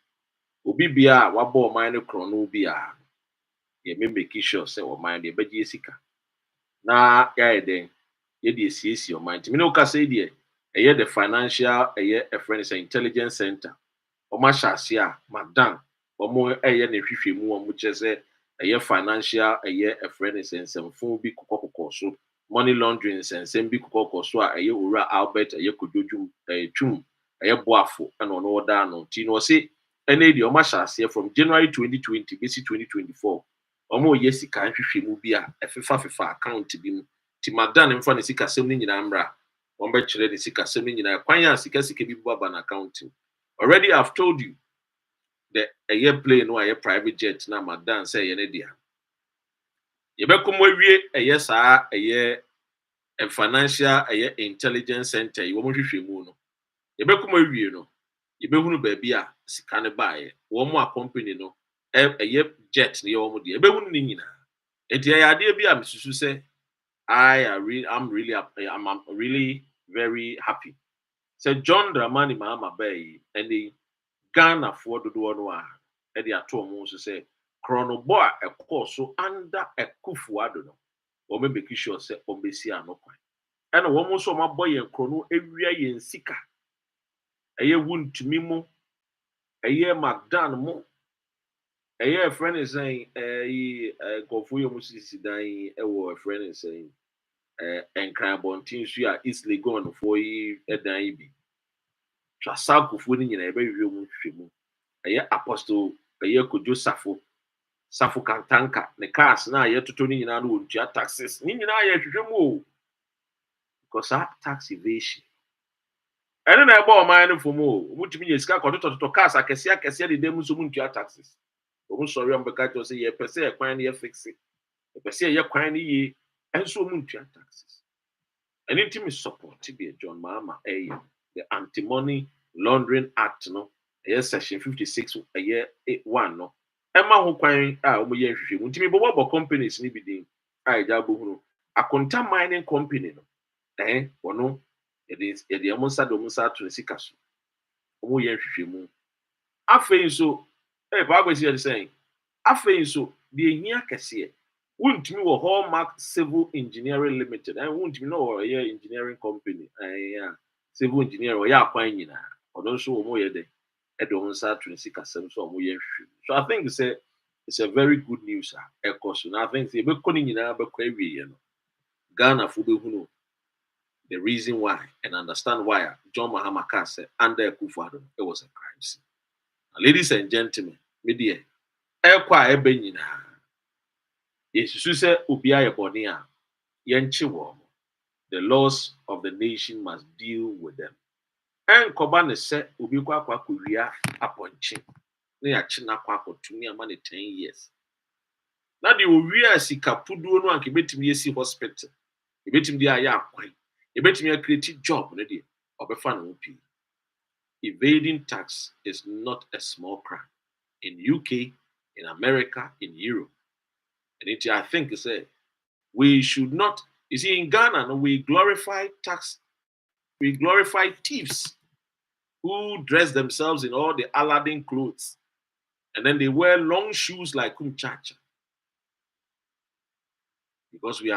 obi bia wabɔ wɔ mine kro no bia ye me make sure say wɔ mine de ba gi sika. Na ya eden ye de siesie wɔ mine. Me no ka say de eye the financial eye a friend say intelligence center. Oma hyase a madam omo eye na hwehwe mu omo kyese eye financial eye a friend is nsemfo bi kokokoko so money laundering nsem bi kokokoko so a eye owura Albert eye kododwum twum eye boafo na ono oda no ti no se ene di oma hyase from January 2020 besi 2024 omo ye sika hwehwe mu bi a efefa account bi mu ti madam mfa ne sika sem ni nyina mbra ombe kyere ne sika sem ni nyina kwan ya sika bi baba na account. Already I've told you the a year plane no a private jet na madam say ye ne dia. Ye be kom wie a yes a year a financial a intelligence center you mo hwehwe mu no. Ye be kom wie no. Ye be hunu ba bia sika ne bae. Wo mo a company no a year jet ne ye wo mo dia. Ye be hunu ni nyina. Enti ya ade bia mesusu say I'm really very happy. Say John Dramani Mahama Bay and the Ghana for the one at the atom so say chronobo a course so under a kufu adono or maybe sure say ombesia no quite. And a woman so my boy and chrono every in sika. A year wound to me mo a year McDan mo a year friend is saying go for your music dying a friend is saying and cry bontin so ya easily gone for ye a dying be. Trasaku fooling in a very real film. A year apostle, a year could do Safo Kantanka, the cars now yet to turn in an taxes. Nina yet to move because that tax evasion. I don't know about mine for more. What mean is got to cars? I can see the demos who won't taxes. I'm sorry, I'm because to say, ye per se, a quine ye fix it. A per se, ye quine ye, and so won't taxes. An intimate support to be a John Mama, the Anti-Money Laundering Act, no. Yes, section 56 a year 1 no. Emma who kwan omo ye hwehwe mu ntimi bo companies ni bidin ai ja bo hunu akonta mining company no wono it is ye de amonsa do monsa to sika so omo ye hwehwe mu afei so ba gwesi ye saying afei so de ehia kese wontimi wo Hallmark Civil Engineering Limited wontimi no ye engineering company civil engineer wo ya kwan nyina odo so omo ye de so I think it's a very good news. I think Ghana for the reason why and understand why John Mahama said under Akufo-Addo it was a crime scene. Ladies and gentlemen, media ekwa ebe nyina yesusu se obi aye boni a yenche wo the laws of the nation must deal with them. And Kobane said, Ubikwa Korea Aponchi. They are China Quaco to me a money 10 years. Now the Uria Sikapudu and Kibeti hospital. You bet him the Aya quite. You bet me a creative job, lady, of a fun OP. Evading tax is not a small crime. In UK, in America, in Europe. And I think we should not, you see, in Ghana, we glorify tax. We glorify thieves who dress themselves in all the Aladdin clothes. And then they wear long shoes like Kumchacha. Because we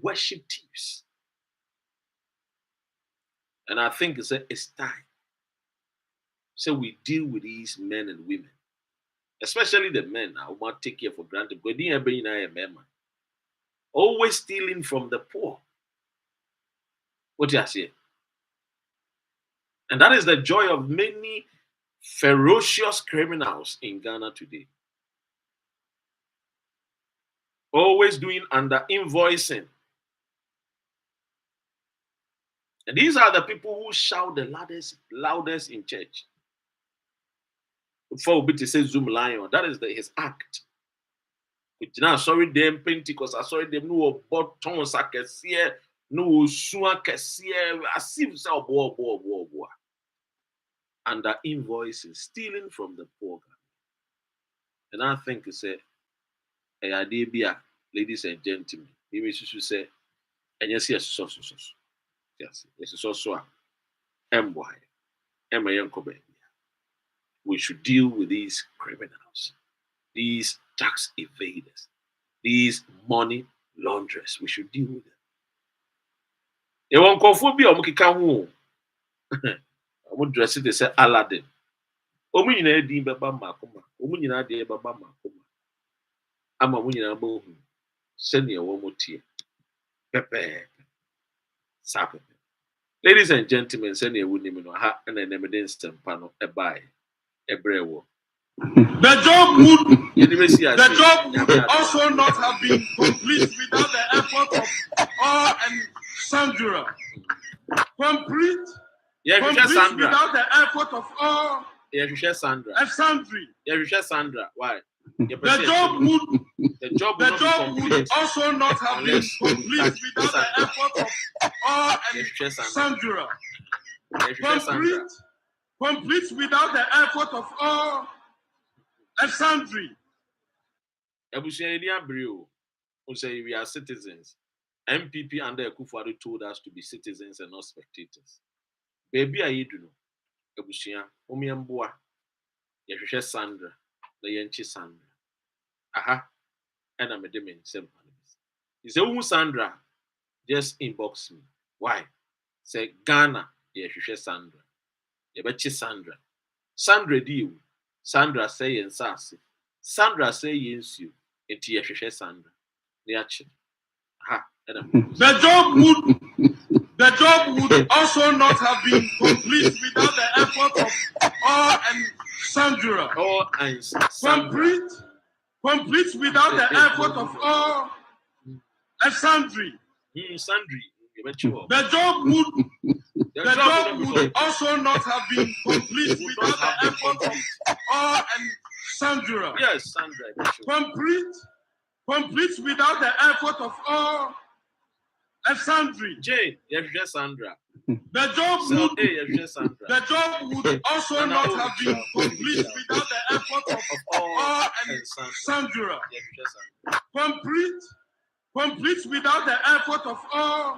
worship thieves. And I think it's time. So we deal with these men and women. Especially the men now, who might take care for granted. Always stealing from the poor. What do you say? And that is the joy of many ferocious criminals in Ghana today. Always doing under invoicing. And these are the people who shout the loudest in church. before we say Zoomlion, that is his act. Now, sorry, them Pentecost, I sorry, them no buttons, I can see, no soon can see, I see, and that invoice is stealing from the poor guy. And I think it's a idea, ladies and gentlemen, maybe should say, and yes, yes, yes, it's also we should deal with these criminals, these tax evaders, these money launderers. We should deal with them. You want cophobia, I would dress it, they say Aladdin. Omunina di baba makoma, Omunina de baba makoma. I'm a winner bohu. Send your one more tear. Pepe. Sape. Ladies and gentlemen, send your women ha and an evidence panel a buy a brewo. The job would also not have been complete without the effort of all and Sandra. Complete without the effort of all. Yeah, you share Sandra. And Sandri. Yeah, you share Sandra. Why? The job would also not have been complete without the effort of all and Sandra. Complete without the effort of all and Sandri. Say we are citizens. MPP under Akufo-Addo told us to be citizens and not spectators. Baby, I do know. Ebusia, Omiamboa, Yahusha Sandra, the Yanchi Sandra. Aha, and I'm a demon, simple. He said, Sandra, just inbox me. Why? Say Ghana, Yahusha Sandra. Yabachi Sandra. Sandra deal. Sandra say and sassy. Sandra say yes you. And Yahusha Sandra. Niachi. Aha, and I'm The job would also not have been complete without the effort of all and Sandra. All and Sandra. Complete without the effort of all and Sandri. Sandri. The job would also not have been complete without the effort of all and Sandra. Yes, Sandra. Complete without the effort of all and Sandri. Jay, yes, Sandra. The job would also not have been complete without the effort of all and Sandra. Complete without the effort of all